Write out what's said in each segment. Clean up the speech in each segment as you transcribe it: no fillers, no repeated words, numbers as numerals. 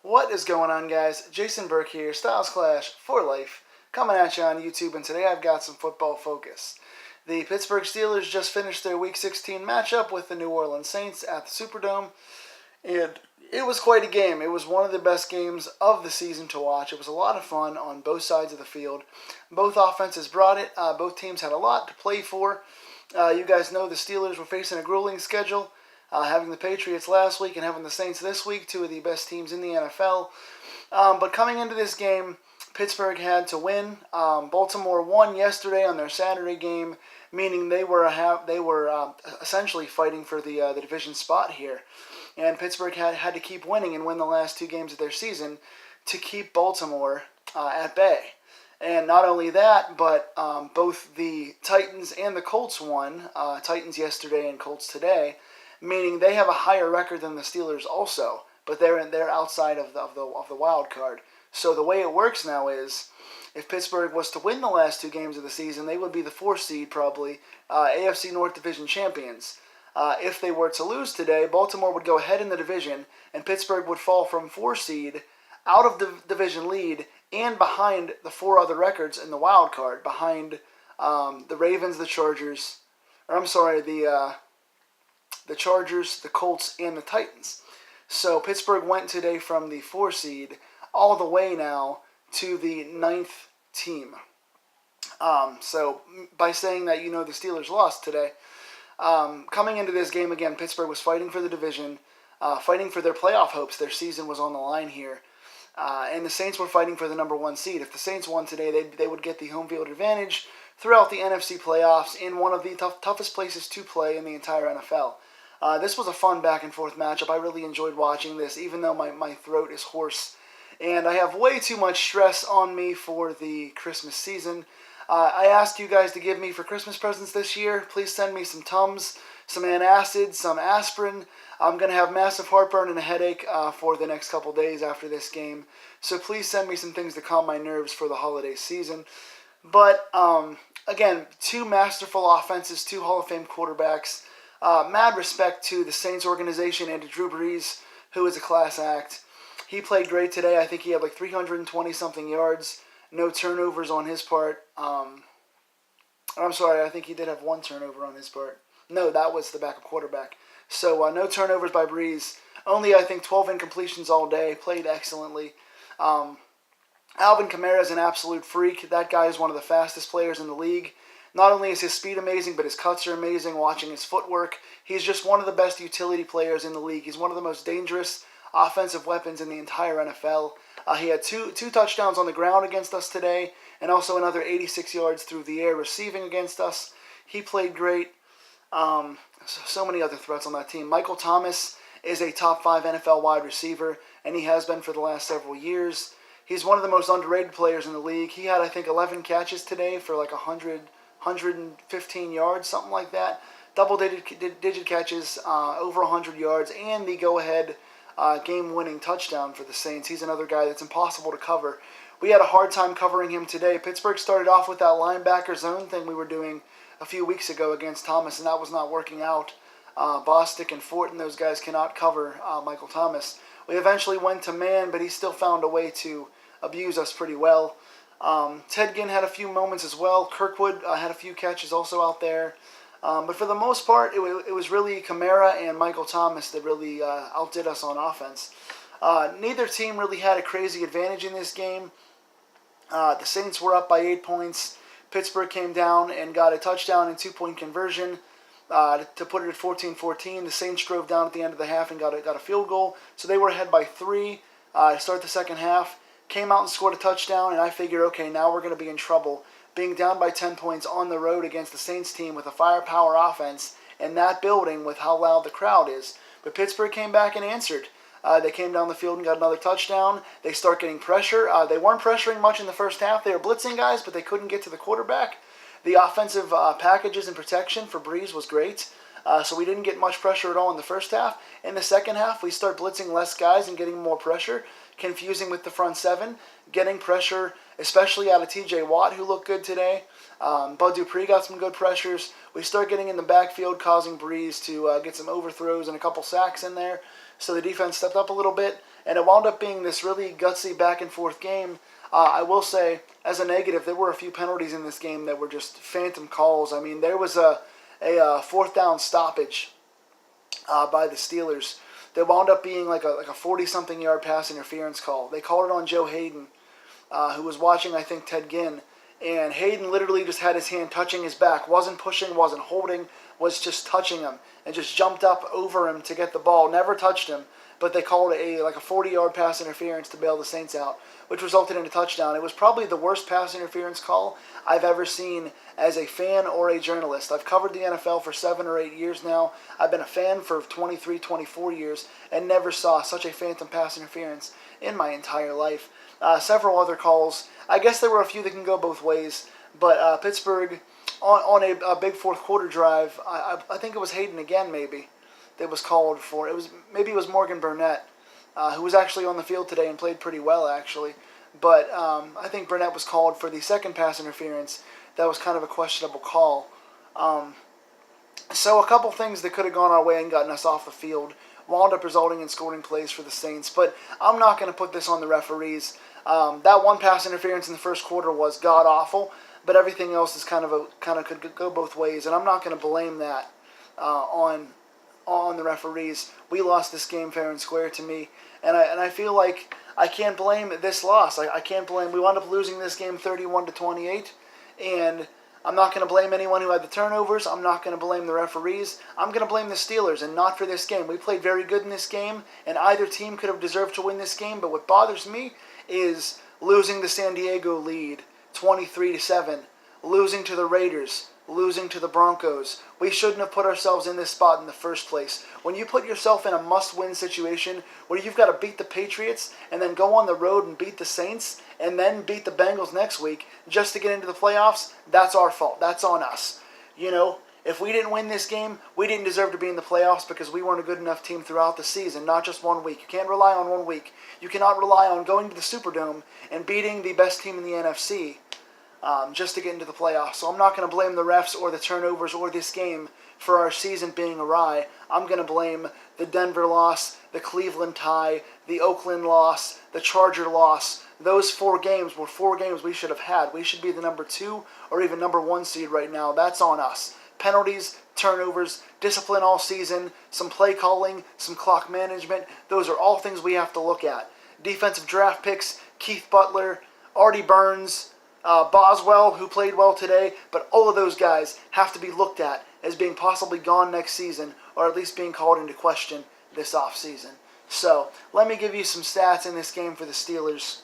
What is going on, guys? Jason Burke here, Styles Clash for Life, coming at you on YouTube, and today I've got some football focus. The Pittsburgh Steelers just finished their Week 16 matchup with the New Orleans Saints at the Superdome, and it was quite a game. It was one of the best games of the season to watch. It was a lot of fun on both sides of the field. Both offenses brought it. Both teams had a lot to play for. You guys know the Steelers were facing a grueling schedule. Having the Patriots last week and having the Saints this week, two of the best teams in the NFL. But coming into this game, Pittsburgh had to win. Baltimore won yesterday on their Saturday game, meaning they were essentially fighting for the division spot here. And Pittsburgh had to keep winning and win the last two games of their season to keep Baltimore at bay. And not only that, but both the Titans and the Colts won. Titans yesterday and Colts today, meaning they have a higher record than the Steelers also, but they're outside of the wild card. So the way it works now is, if Pittsburgh was to win the last two games of the season, they would be the 4th seed probably, AFC North Division champions. If they were to lose today, Baltimore would go ahead in the division, and Pittsburgh would fall from 4 seed out of the division lead and behind the 4 other records in the wild card, behind the Ravens, the Chargers, the Chargers, the Colts, and the Titans. So Pittsburgh went today from the 4 seed all the way now to the 9th team. So by saying that, you know the Steelers lost today. Coming into this game again, Pittsburgh was fighting for the division, fighting for their playoff hopes. Their season was on the line here. And the Saints were fighting for the number 1 seed. If the Saints won today, they would get the home field advantage throughout the NFC playoffs in one of the toughest places to play in the entire NFL. This was a fun back-and-forth matchup. I really enjoyed watching this, even though my throat is hoarse. And I have way too much stress on me for the Christmas season. I asked you guys to give me for Christmas presents this year. Please send me some Tums, some antacids, some aspirin. I'm going to have massive heartburn and a headache for the next couple days after this game. So please send me some things to calm my nerves for the holiday season. But, again, 2 masterful offenses, 2 Hall of Fame quarterbacks. Mad respect to the Saints organization and to Drew Brees, who is a class act. He played great today. I think he had like 320-something yards. No turnovers on his part. I'm sorry, I think he did have 1 turnover on his part. No, that was the backup quarterback. So no turnovers by Brees. Only, I think, 12 incompletions all day. Played excellently. Alvin Kamara is an absolute freak. That guy is one of the fastest players in the league. Not only is his speed amazing, but his cuts are amazing, watching his footwork. He's just one of the best utility players in the league. He's one of the most dangerous offensive weapons in the entire NFL. He had two touchdowns on the ground against us today, and also another 86 yards through the air receiving against us. He played great. So many other threats on that team. Michael Thomas is a top 5 NFL wide receiver, and he has been for the last several years. He's one of the most underrated players in the league. He had, I think, 11 catches today for like 115 yards, something like that. Double-digit catches, over 100 yards, and the go-ahead game-winning touchdown for the Saints. He's another guy that's impossible to cover. We had a hard time covering him today. Pittsburgh started off with that linebacker zone thing we were doing a few weeks ago against Thomas, and that was not working out. Bostic and Fort and those guys cannot cover Michael Thomas. We eventually went to man, but he still found a way to abuse us pretty well. Ted Ginn had a few moments as well. Kirkwood had a few catches also out there. But for the most part, it was really Kamara and Michael Thomas that really outdid us on offense. Neither team really had a crazy advantage in this game. The Saints were up by 8 points. Pittsburgh came down and got a touchdown and 2-point conversion to put it at 14-14. The Saints drove down at the end of the half and got a field goal. So they were ahead by 3 to start the second half. Came out and scored a touchdown, and I figured, okay, now we're going to be in trouble. Being down by 10 points on the road against the Saints team with a firepower offense in that building with how loud the crowd is. But Pittsburgh came back and answered. They came down the field and got another touchdown. They start getting pressure. They weren't pressuring much in the first half. They were blitzing guys, but they couldn't get to the quarterback. The offensive packages and protection for Brees was great. So we didn't get much pressure at all in the first half. In the second half, we start blitzing less guys and getting more pressure, confusing with the front 7, getting pressure, especially out of T.J. Watt, who looked good today. Bud Dupree got some good pressures. We start getting in the backfield, causing Brees to get some overthrows and a couple sacks in there. So the defense stepped up a little bit. And it wound up being this really gutsy back and forth game. I will say, as a negative, there were a few penalties in this game that were just phantom calls. I mean, there was a fourth down stoppage by the Steelers that wound up being like a 40-something yard pass interference call. They called it on Joe Hayden, who was watching, I think, Ted Ginn. And Hayden literally just had his hand touching his back. Wasn't pushing, wasn't holding, was just touching him. And just jumped up over him to get the ball. Never touched him. But they called it a 40-yard pass interference to bail the Saints out, which resulted in a touchdown. It was probably the worst pass interference call I've ever seen as a fan or a journalist. I've covered the NFL for 7 or 8 years now. I've been a fan for 23, 24 years and never saw such a phantom pass interference in my entire life. Several other calls. I guess there were a few that can go both ways, but Pittsburgh on a big fourth quarter drive, I think it was Hayden again maybe that was called for. Maybe it was Morgan Burnett, who was actually on the field today and played pretty well actually. But I think Burnett was called for the second pass interference. That was kind of a questionable call. So a couple things that could have gone our way and gotten us off the field wound up resulting in scoring plays for the Saints. But I'm not going to put this on the referees. That one pass interference in the first quarter was god awful, but everything else is kind of could go both ways, and I'm not going to blame that on the referees. We lost this game fair and square to me, and I feel like I can't blame this loss. I can't blame. We wound up losing this game 31-28, and I'm not going to blame anyone who had the turnovers. I'm not going to blame the referees. I'm going to blame the Steelers, and not for this game. We played very good in this game, and either team could have deserved to win this game, but what bothers me is losing the San Diego lead 23-7, losing to the Raiders, losing to the Broncos. We shouldn't have put ourselves in this spot in the first place. When you put yourself in a must-win situation where you've got to beat the Patriots and then go on the road and beat the Saints and then beat the Bengals next week just to get into the playoffs, that's our fault. That's on us. You know, if we didn't win this game, we didn't deserve to be in the playoffs because we weren't a good enough team throughout the season, not just 1 week. You can't rely on 1 week. You cannot rely on going to the Superdome and beating the best team in the NFC just to get into the playoffs. So I'm not going to blame the refs or the turnovers or this game for our season being awry. I'm going to blame the Denver loss, the Cleveland tie, the Oakland loss, the Charger loss. Those 4 games were 4 games we should have had. We should be the number 2 or even number 1 seed right now. That's on us. Penalties, turnovers, discipline all season, some play calling, some clock management. Those are all things we have to look at. Defensive draft picks, Keith Butler, Artie Burns, Boswell, who played well today, but all of those guys have to be looked at as being possibly gone next season, or at least being called into question this offseason. So, let me give you some stats in this game for the Steelers.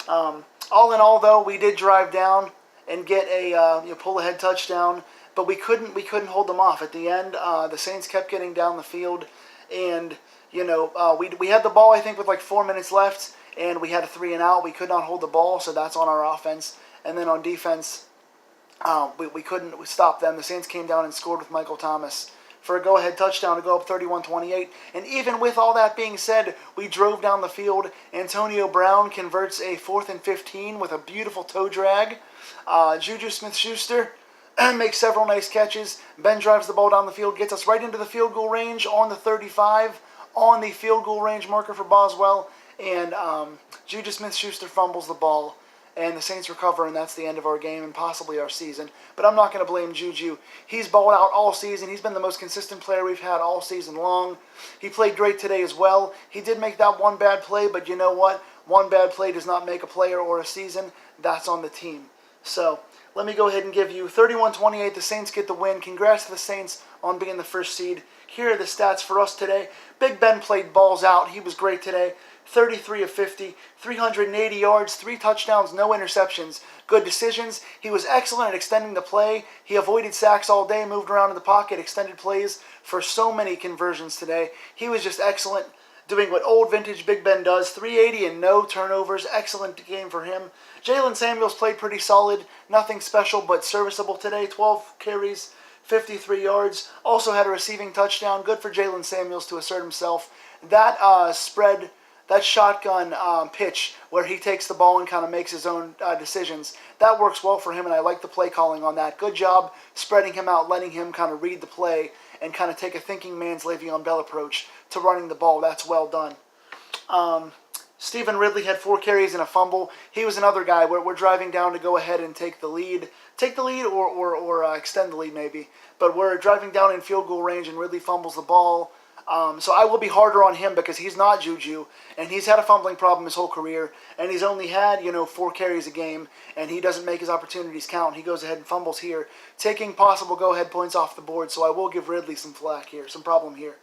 All in all, though, we did drive down and get a pull-ahead touchdown, but we couldn't hold them off. At the end, the Saints kept getting down the field, and we had the ball, I think, with like 4 minutes left, and we had a 3-and-out. We could not hold the ball, so that's on our offense. And then on defense, we couldn't stop them. The Saints came down and scored with Michael Thomas for a go-ahead touchdown to go up 31-28. And even with all that being said, we drove down the field. Antonio Brown converts a 4th and 15 with a beautiful toe drag. Juju Smith-Schuster makes several nice catches. Ben drives the ball down the field, gets us right into the field goal range on the 35, on the field goal range marker for Boswell. And Juju Smith-Schuster fumbles the ball. And the Saints recover, and that's the end of our game and possibly our season. But I'm not going to blame Juju. He's balled out all season. He's been the most consistent player we've had all season long. He played great today as well. He did make that one bad play, but you know what? One bad play does not make a player or a season. That's on the team. So let me go ahead and give you 31-28. The Saints get the win. Congrats to the Saints on being the first seed. Here are the stats for us today. Big Ben played balls out. He was great today. 33 of 50, 380 yards, 3 touchdowns, no interceptions. Good decisions. He was excellent at extending the play. He avoided sacks all day, moved around in the pocket, extended plays for so many conversions today. He was just excellent, doing what old vintage Big Ben does. 380 and no turnovers. Excellent game for him. Jaylen Samuels played pretty solid. Nothing special but serviceable today. 12 carries, 53 yards. Also had a receiving touchdown. Good for Jaylen Samuels to assert himself. That shotgun pitch where he takes the ball and kind of makes his own decisions, that works well for him, and I like the play calling on that. Good job spreading him out, letting him kind of read the play and kind of take a thinking man's Le'Veon Bell approach to running the ball. That's well done. Stephen Ridley had 4 carries and a fumble. He was another guy where we're driving down to go ahead and take the lead. Take the lead or extend the lead maybe. But we're driving down in field goal range and Ridley fumbles the ball. So I will be harder on him because he's not Juju, and he's had a fumbling problem his whole career, and he's only had, 4 carries a game, and he doesn't make his opportunities count. He goes ahead and fumbles here, taking possible go-ahead points off the board, so I will give Ridley some flack here, some problem here.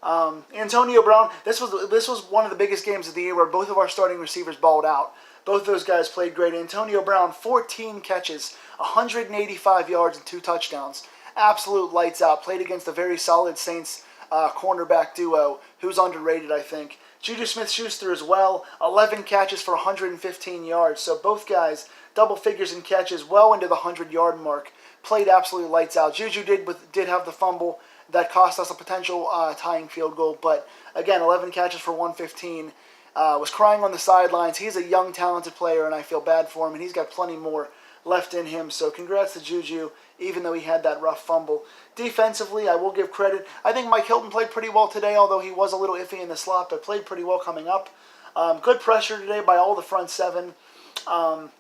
Antonio Brown, this was one of the biggest games of the year where both of our starting receivers balled out. Both those guys played great. Antonio Brown, 14 catches, 185 yards, and 2 touchdowns. Absolute lights out. Played against a very solid Saints cornerback duo, who's underrated, I think. Juju Smith-Schuster as well, 11 catches for 115 yards. So both guys, double figures in catches, well into the 100-yard mark. Played absolutely lights out. Juju did have the fumble that cost us a potential tying field goal, but again, 11 catches for 115. Was crying on the sidelines. He's a young, talented player, and I feel bad for him, and he's got plenty more left in him. So congrats to Juju, even though he had that rough fumble. Defensively, I will give credit. I think Mike Hilton played pretty well today, although he was a little iffy in the slot, but played pretty well coming up. Good pressure today by all the front 7.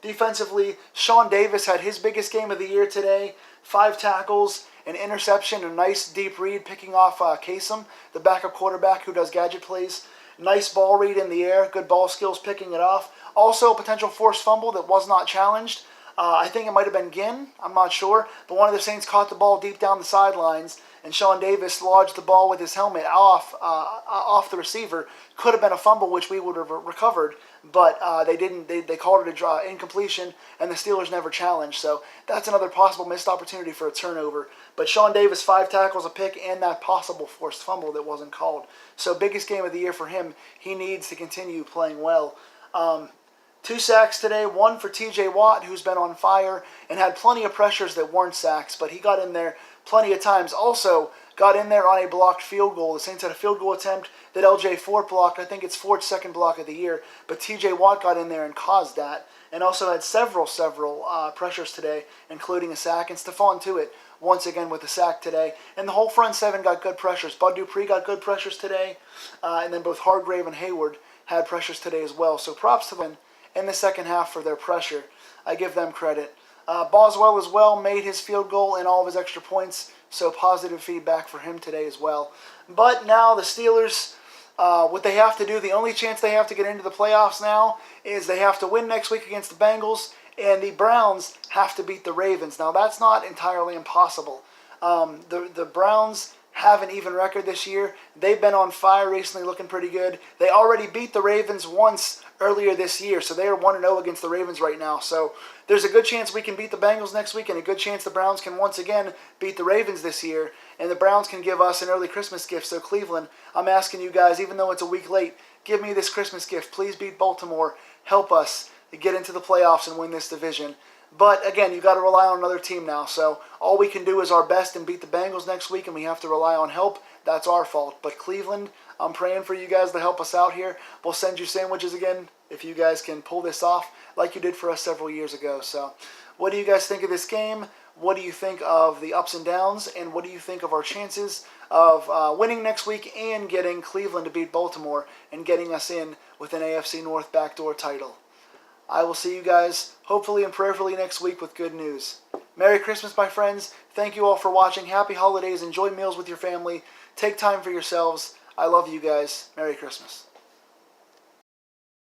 Defensively, Sean Davis had his biggest game of the year today. 5 tackles, an interception, a nice deep read picking off Kasem, the backup quarterback who does gadget plays. Nice ball read in the air, good ball skills picking it off. Also a potential forced fumble that was not challenged. I think it might have been Ginn, I'm not sure, but one of the Saints caught the ball deep down the sidelines, and Sean Davis lodged the ball with his helmet off the receiver. Could have been a fumble, which we would have recovered, but they didn't. They called it a incompletion, and the Steelers never challenged. So that's another possible missed opportunity for a turnover. But Sean Davis, 5 tackles, a pick, and that possible forced fumble that wasn't called. So biggest game of the year for him. He needs to continue playing well. 2 sacks today, 1 for T.J. Watt, who's been on fire and had plenty of pressures that weren't sacks, but he got in there plenty of times. Also, got in there on a blocked field goal. The Saints had a field goal attempt that L.J. Fort blocked. I think it's Fort's second block of the year, but T.J. Watt got in there and caused that, and also had several pressures today, including a sack, and Stephon Tuitt once again with a sack today. And the whole front 7 got good pressures. Bud Dupree got good pressures today, and then both Hargrave and Hayward had pressures today as well. So props to them in the second half for their pressure. I give them credit. Boswell as well made his field goal and all of his extra points, so positive feedback for him today as well. But now the Steelers, what they have to do, the only chance they have to get into the playoffs now is they have to win next week against the Bengals, and the Browns have to beat the Ravens. Now that's not entirely impossible. The Browns have an even record this year. They've been on fire recently, looking pretty good. They already beat the Ravens once earlier this year, so they are 1-0 against the Ravens right now. So there's a good chance we can beat the Bengals next week, and a good chance the Browns can once again beat the Ravens this year, and the Browns can give us an early Christmas gift. So Cleveland, I'm asking you guys, even though it's a week late, give me this Christmas gift. Please beat Baltimore. Help us get into the playoffs and win this division. But again, you got to rely on another team now. So all we can do is our best and beat the Bengals next week, and we have to rely on help. That's our fault. But Cleveland, I'm praying for you guys to help us out here. We'll send you sandwiches again if you guys can pull this off like you did for us several years ago. So what do you guys think of this game? What do you think of the ups and downs? And what do you think of our chances of winning next week and getting Cleveland to beat Baltimore and getting us in with an AFC North backdoor title? I will see you guys hopefully and prayerfully next week with good news. Merry Christmas, my friends. Thank you all for watching. Happy holidays. Enjoy meals with your family. Take time for yourselves. I love you guys. Merry Christmas.